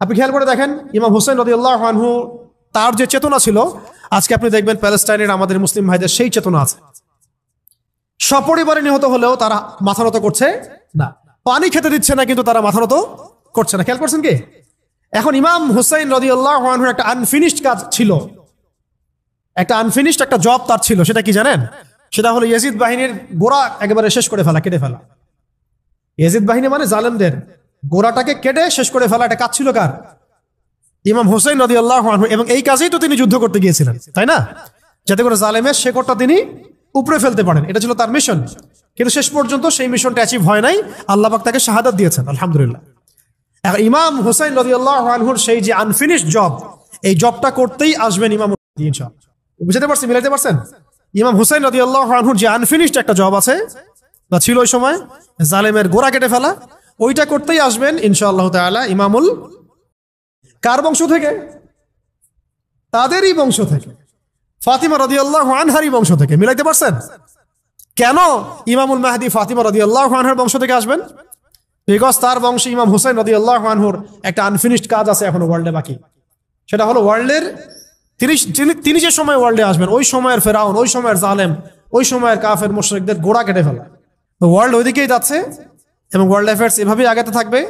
আপনি খেয়াল করে দেখেন ইমাম হুসাইন রাদিয়াল্লাহু আনহু তার যে চেতনা ছিল, আজকে আপনি দেখবেন প্যালেস্টাইনের আমাদের মুসলিম ভাইদের সেই চেতনা আছে। সপরিবারে নিহত হলেও তারা মাথা নত করছে না, পানি খেতে দিচ্ছে না কিন্তু তারা মাথা নত করছে না। খেয়াল করছেন কি? এখন ইমাম হুসাইন রাদিয়াল্লাহু আনহুর একটা আনফিনিশড কাজ ছিল, একটা আনফিনিশড একটা জব তার ছিল। সেটা কি জানেন? সেটা হলো ইয়াজিদ বাহিনীর গোড়া একেবারে শেষ করে ফেলা, কেটে ফেলা। ইয়াজিদ বাহিনী মানে জালেমদের গোড়াটাকে কেটে শেষ করে ফেলা, একটা কাজ ছিল কার? ইমাম হুসাইন রাদিয়াল্লাহু আনহু। এবং এই কাজেই তো তিনি যুদ্ধ করতে গিয়েছিলেন, তাই না? যাতে করে জালেমের শেকড়টা তিনি উপরে ফেলতে পারেন, এটা ছিল তার মিশন। কিন্তু শেষ পর্যন্ত সেই মিশনটা অ্যাচিভ হয় নাই, আল্লাহ পাক তাকে শাহাদাত দিয়েছেন, আলহামদুলিল্লাহ। এখন ইমাম হুসাইন রাদিয়াল্লাহু আনহুর সেই যে আনফিনিশড জব, এই জবটা করতেই আসবেন ইমাম মাহদী ইনশাআল্লাহ। বুঝতে পারছেন, মিলাইতে পারছেন? ইমাম হুসাইন রাদিয়াল্লাহু আনহুর যে আনফিনিশড একটা জব আছে বা ছিল ওই সময়, জালেমের গোড়া কেটে ফেলা, ওইটা করতেই আসবেন ইনশাআল্লাহ তাআলা ইমামুল। কার বংশ থেকে? তাদেরই বংশ থেকে, ফাতিমা রাদিয়াল্লাহু আনহারই বংশ থেকে। মিলাইতে পারছেন? কেন ইমামুল মাহদী ফাতিমা রাদিয়াল্লাহু আনহার বংশ থেকে আসবেন? বিকজ তার বংশে ইমাম হুসাইন রাদিয়াল্লাহু আনহুর একটা আনফিনিশড কাজ আছে এখনো ওয়ার্ল্ডে বাকি। সেটা হলো ওয়ার্ল্ডের তিনি যে সময় ওয়ার্ল্ডে আসবেন, ওই সময়ের ফেরাউন, ওই সময়ের জালেম, ওই সময়ের কাফের মুশরিকদের গোড়া কেটে ফেলা। ওয়ার্ল্ড ওইদিকেই যাচ্ছে এবং ওয়ার্ল্ড অ্যাফেয়ার্স এভাবেই আগাতে থাকবে।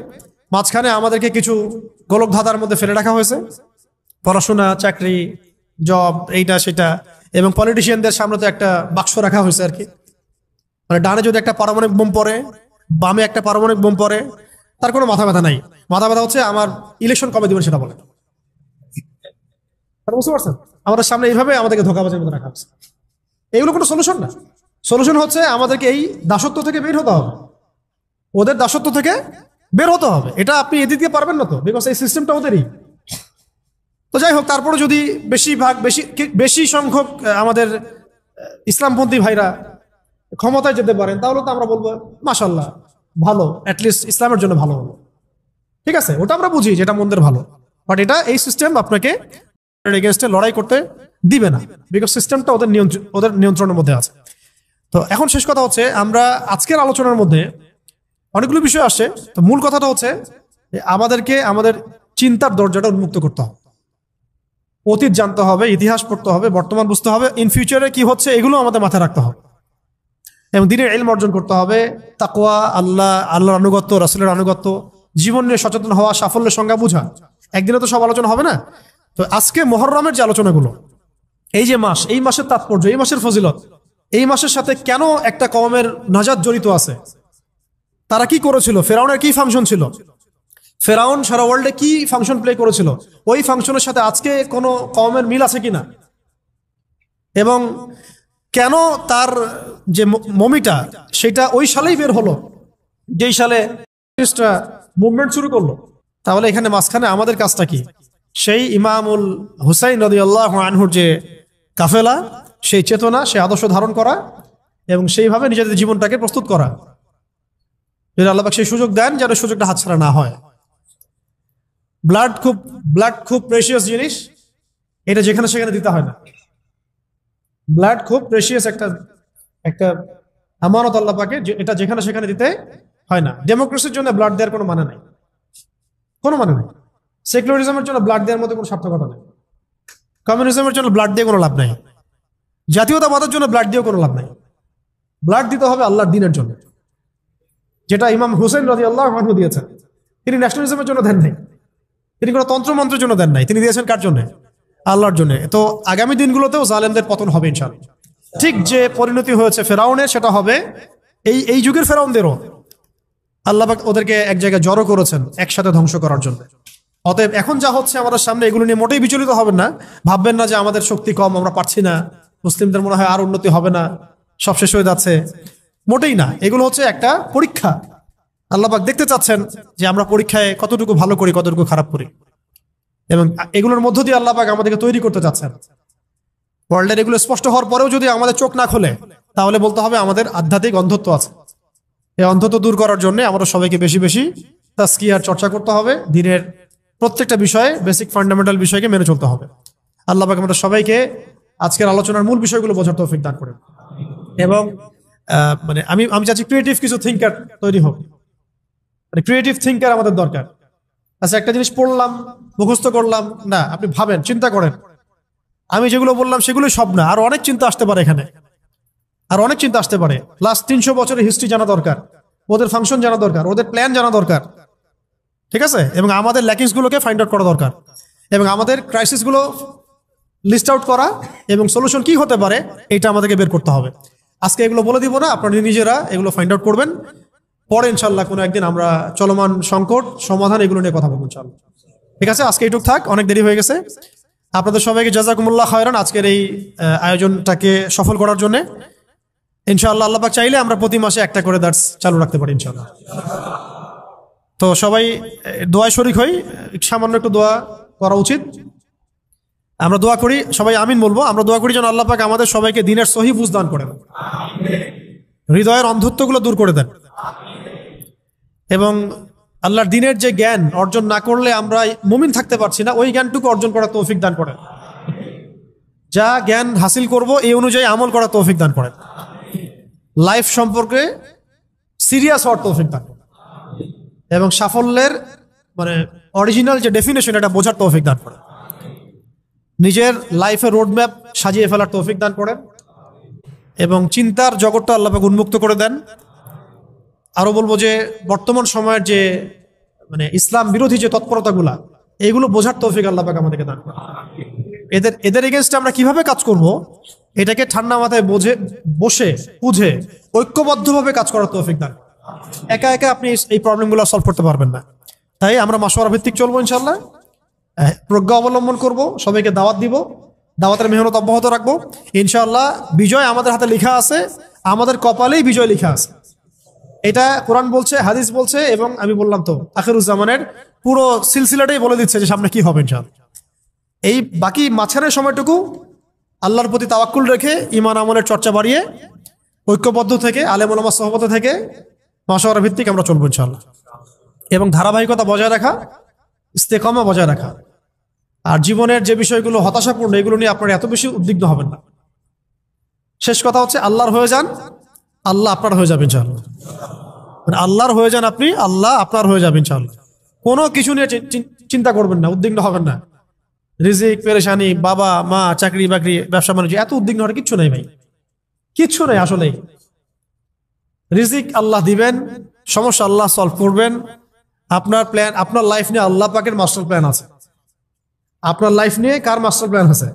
মাঝখানে আমাদেরকে কিছু গোলক ধাঁধার মধ্যে ফেলে রাখা হয়েছে, পড়াশোনা, চাকরি, জব, এইটা সেটা, এবং পলিটিশিয়ানদের সামনে তো একটা বাক্স রাখা হয়েছে আর কি। মানে ডানে যদি একটা পারমাণবিক বোম পড়ে, বামে একটা পারমাণবিক বোম পড়ে, তার কোনো মাথা ব্যথা নাই। মাথা ব্যথা হচ্ছে আমার ইলেকশন কবে দিবেন সেটা বলে। বুঝতে পারছেন? আমাদের সামনে এইভাবে আমাদেরকে ধোঁকাবাজের মধ্যে রাখা হচ্ছে। এগুলো কোনো সলিউশন না। সলিউশন হচ্ছে আমাদেরকে এই দাসত্ব থেকে বের হতে হবে, ওদের দাসত্ব থেকে বের হতে হবে। এটা আপনি এদিক দিয়ে পারবেন না তো, বিকজ এই সিস্টেমটা ওদেরই। তো যাই হোক, তারপরে যদি বেশি সংখ্যক আমাদের ইসলামপন্থী ভাইরা ক্ষমতায় যেতে পারেন, তাহলে তো আমরা বলবো মাশাআল্লাহ, ভালো, অ্যাটলিস্ট ইসলামের জন্য ভালো হলো। ঠিক আছে, ওটা আমরা বুঝি যেটা মন্দের ভালো, বাট এটা এই সিস্টেম আপনাকে এগেইনস্টে লড়াই করতে দিবে না, বিকজ সিস্টেমটা ওদের নিয়ন্ত্রণের মধ্যে আছে। তো এখন শেষ কথা হচ্ছে, আমরা আজকের আলোচনার মধ্যে অনেকগুলো বিষয় আসছে। তো মূল কথাটা হচ্ছে আমাদেরকে আমাদের চিন্তার দরজাটা উন্মুক্ত করতে হবে, অতীত জানতে হবে, ইতিহাস পড়তে হবে, বর্তমান বুঝতে হবে, ইন ফিউচারে কি হচ্ছে এগুলো আমাদের মাথায় রাখতে হবে, এবং দ্বীনের ইলম অর্জন করতে হবে। তাকওয়া, আল্লাহর আনুগত্য, রাসূলের আনুগত্য, জীবন নিয়ে সচেতন হওয়া, সাফল্যের সংজ্ঞা বোঝা। একদিনে তো সব আলোচনা হবে না। তো আজকে মুহররমের যে আলোচনাগুলো, এই যে মাস, এই মাসের তাৎপর্য, এই মাসের ফজিলত, এই মাসের সাথে কেন একটা কওমের নাজাত জড়িত আছে, তারা কি করেছিল, ফেরাউনের কি ফাংশন ছিল, ফেরাউন সারা ওয়ার্ল্ডে কি ফাংশন প্লে করেছিল, ওই ফাংশনের সাথে আজকে কোনো কওমের মিল আছে কিনা, এবং কেন তার যে মমিটা সেটা ওই সালেই বের হলো যেই সালে মুভমেন্ট শুরু করলো। তাহলে এখানে মাঝখানে আমাদের কাজটা কি? সেই ইমামুল হুসাইন রাদিয়াল্লাহু আনহুর যে কাফেলা, সেই চেতনা, সেই আদর্শ ধারণ করা এবং সেইভাবে নিজেদের জীবনটাকে প্রস্তুত করা। যদি আল্লাহ পাক সেই সুযোগ দেন, যেন সুযোগটা হাতছাড়া না হয়। ব্লাড খুব প্রেশিয়াস জিনিস, এটা যেখানে সেখানে দিতে হয় না। ব্লাড খুব প্রেশিয়াস একটা আমানত আল্লাহ পাকে, এটা যেখানে সেখানে দিতে হয় না। ডেমোক্রেসির জন্য ব্লাড দেওয়ার কোনো মানে নাই, কোনো মানে নাই। সেকুলারিজমের জন্য ব্লাড দেওয়ার মধ্যে কোনো সার্থকতা নেই। কমিউনিজমের জন্য ব্লাড দিয়ে কোনো লাভ নাই। জাতীয়তাবাদের জন্য ব্লাড দিয়েও কোনো লাভ নাই। ব্লাড দিতে হবে আল্লাহর দ্বীনের জন্য, যেটা ইমাম হুসাইন রাদিয়াল্লাহু আনহু দিয়েছেন। তিনি ন্যাশনালিজমের জন্য দেন নাই, তিনি কোনো তন্ত্রমন্ত্রের জন্য দেন নাই, তিনি দিয়েছেন কার জন্য? আল্লাহর জন্য। তো আগামী দিনগুলোতেও জালেমদের পতন হবে ইনশাআল্লাহ। ঠিক যে পরিণতি হয়েছে ফেরাউনের, সেটা হবে এই যুগের ফেরাউনদেরও। আল্লাহ পাক ওদেরকে এক জায়গায় জড়ো করেছেন একসাথে ধ্বংস করার জন্য। অতএব এখন যা হচ্ছে আমাদের সামনে, এগুলো নিয়ে মোটেই বিচলিত হবেন না। ভাববেন না যে আমাদের শক্তি কম, আমরা পারছি না, মুসলিমদের মনে হয় আর উন্নতি হবে না, সব শেষ হয়ে যাচ্ছে। মোটেই না, এগুলো হচ্ছে একটা পরীক্ষা। আল্লাহ পাক দেখতে চাচ্ছেন যে আমরা পরীক্ষায় কতটুকু ভালো করি, কতটুকু খারাপ করি, এবং এগুলোর মধ্য দিয়ে আল্লাহ পাক আমাদেরকে তৈরি করতে চাচ্ছেন। ওয়ার্ল্ডের এগুলো স্পষ্ট হওয়ার পরেও যদি আমাদের চোখ না খোলে, তাহলে বলতে হবে আমাদের আধ্যাত্মিক অন্ধত্ব আছে। এই অন্ধত্ব দূর করার জন্য আমরা সবাইকে বেশি বেশি তাজকিয়ার চর্চা করতে হবে, দ্বীনের প্রত্যেকটা বিষয়ে, বেসিক ফান্ডামেন্টাল বিষয়কে মেনে চলতে হবে। আল্লাহ পাক আমাদের সবাইকে আজকের আলোচনার মূল বিষয়গুলো বোঝার তৌফিক দান করেন। এবং মানে আমি চাচ্ছি ক্রিয়েটিভ কিছু থিঙ্কার তৈরি হোক, মানে ক্রিয়েটিভ থিঙ্কার আমাদের দরকার। আচ্ছা, একটা জিনিস পড়লাম, মুখস্থ করলাম না, আপনি ভাবেন, চিন্তা করেন, আমি যেগুলো বললাম সেগুলোই সব না, আর অনেক চিন্তা আসতে পারে এখানে, আর অনেক চিন্তা আসতে পারে। লাস্ট 300 বছরের হিস্ট্রি জানা দরকার, ওদের ফাংশন জানা দরকার, ওদের প্ল্যান জানা দরকার, ঠিক আছে? এবং আমাদের ল্যাকিংস গুলোকে ফাইন্ড আউট করা দরকার, এবং আমাদের ক্রাইসিস গুলো লিস্ট আউট করা, এবং সলিউশন কি হতে পারে এটা আমাদেরকে বের করতে হবে। আজকে এগুলো বলে দিব না, আপনারা নিজেরা এগুলো ফাইন্ড আউট করবেন। পরে ইনশাল্লাহ কোনো একদিন আমরা চলমান সংকট সমাধান এগুলো নিয়ে কথা বলবো ইনশাল্লাহ। ঠিক আছে, আজকে এইটুক থাক, অনেক দেরি হয়ে গেছে। আপনাদের সবাইকে জাযাকুমুল্লাহ খায়রান আজকের এই আয়োজনটাকে সফল করার জন্য। ইনশাআল্লাহ আল্লাহ পাক চাইলে আমরা প্রতি মাসে একটা করে দার্স চালু রাখতে পারি ইনশাআল্লাহ। তো সবাই দোয়ায় শরিক হই, সামান্য একটু দোয়া করা উচিত। আমরা দোয়া করি, সবাই আমিন বলবো। আমরা দোয়া করি যেন আল্লাহ পাক আমাদের সবাইকে দ্বীনের সহি বুঝ দান করেন, হৃদয়ের অন্ধত্বগুলো দূর করে দেন, এবং আল্লাহর দ্বীনের যে জ্ঞান অর্জন না করলে আমরা মুমিন থাকতে পারছি না, ওই জ্ঞানটুকু অর্জন করার তৌফিক দান করেন। যা জ্ঞান হাসিল করব এই অনুযায়ী আমল করার তৌফিক দান করেন। লাইফ সম্পর্কে সিরিয়াস হওয়ার তৌফিক দান করেন, এবং সাফল্যের মানে অরিজিনাল যে ডেফিনেশন এটা বোঝার তৌফিক দান করেন। নিজের লাইফের রোডম্যাপ সাজিয়ে ফেলার তৌফিক দান করেন, এবং চিন্তার জগৎটা আল্লাহ পাক উন্মুক্ত করে দেন। আরো বলবো যে বর্তমান সময়ের যে মানে ইসলাম বিরোধী যে তৎপরতাগুলা, এইগুলো বোঝার তৌফিক আল্লাহ পাক আমাদেরকে দান করেন। এদের এগেনস্টে আমরা কিভাবে কাজ করব এটাকে ঠান্ডা মাথায় বসে বুঝে ঐক্যবদ্ধভাবে কাজ করার তৌফিক দান। একা একা আপনি এই প্রবলেমগুলো সলভ করতে পারবেন না। তাই আমরা মাশওয়ারা ভিত্তিক চলবো ইনশাআল্লাহ, প্রজ্ঞা অবলম্বন করব, সবাইকে দাওয়াত দিব, দাওয়াতের মেহনত অব্যাহত রাখবো। ইনশাআল্লাহ বিজয় আমাদের হাতে লেখা আছে, আমাদের কপালেই বিজয় লেখা আছে। এটা কোরআন বলছে, হাদিস বলছে, এবং আমি বললাম তো আখিরুজ্জামানের পুরো সিলসিলাটাই বলে দিচ্ছে যে সামনে কি হবে ইনশাআল্লাহ। এই বাকি মাঝখানের সময়টুকু আল্লাহর প্রতি তাওয়াক্কুল রেখে ঈমান আমলের চর্চা বাড়িয়ে ঐক্যবদ্ধ থেকে আলেম ওলামা সহবত থেকে মাশওয়ারা ভিত্তিক আমরা চলবো ইনশাআল্লাহ, এবং ধারাবাহিকতা বজায় রাখা, ইস্তেকামা বজায় রাখা। আর জীবনের যে বিষয়গুলো হতাশাপূর্ণ এগুলো নিয়ে আপনারা এত বেশি উদ্বিগ্ন হবেন না। শেষ কথা হচ্ছে আল্লাহর হয়ে যান, আল্লাহ আপনার হয়ে যাবে ইনশাআল্লাহ। মানে আল্লাহর হয়ে যান আপনি, আল্লাহ আপনার হয়ে যাবে ইনশাআল্লাহ। কোনো কিছু নিয়ে চিন্তা করবেন না, উদ্বিগ্ন হবেন না। রিজিক, পেরেশানি, বাবা মা, চাকরি বাকরি, ব্যবসা বাণিজ্য, এত উদ্বিগ্ন হওয়ার কিচ্ছু নেই ভাই, কিচ্ছু নেই আসলে। রিজিক আল্লাহ দিবেন, সমস্যা আল্লাহ সলভ করবেন। আপনার প্ল্যান, আপনার লাইফ নিয়ে আল্লাহ পাকের মাস্টার প্ল্যান আছে। আপনার লাইফ নিয়ে কার মাস্টার প্ল্যান আছে?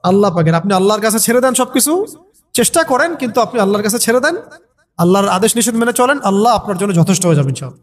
আল্লাহ পাকের। আপনি আল্লাহর কাছে ছেড়ে দেন সবকিছু, চেষ্টা করেন কিন্তু আপনি আল্লাহর কাছে ছেড়ে দেন, আল্লাহর আদেশ নিষেধ মেনে চলেন, আল্লাহ আপনার জন্য যথেষ্ট হয়ে যাবেন ইনশাআল্লাহ।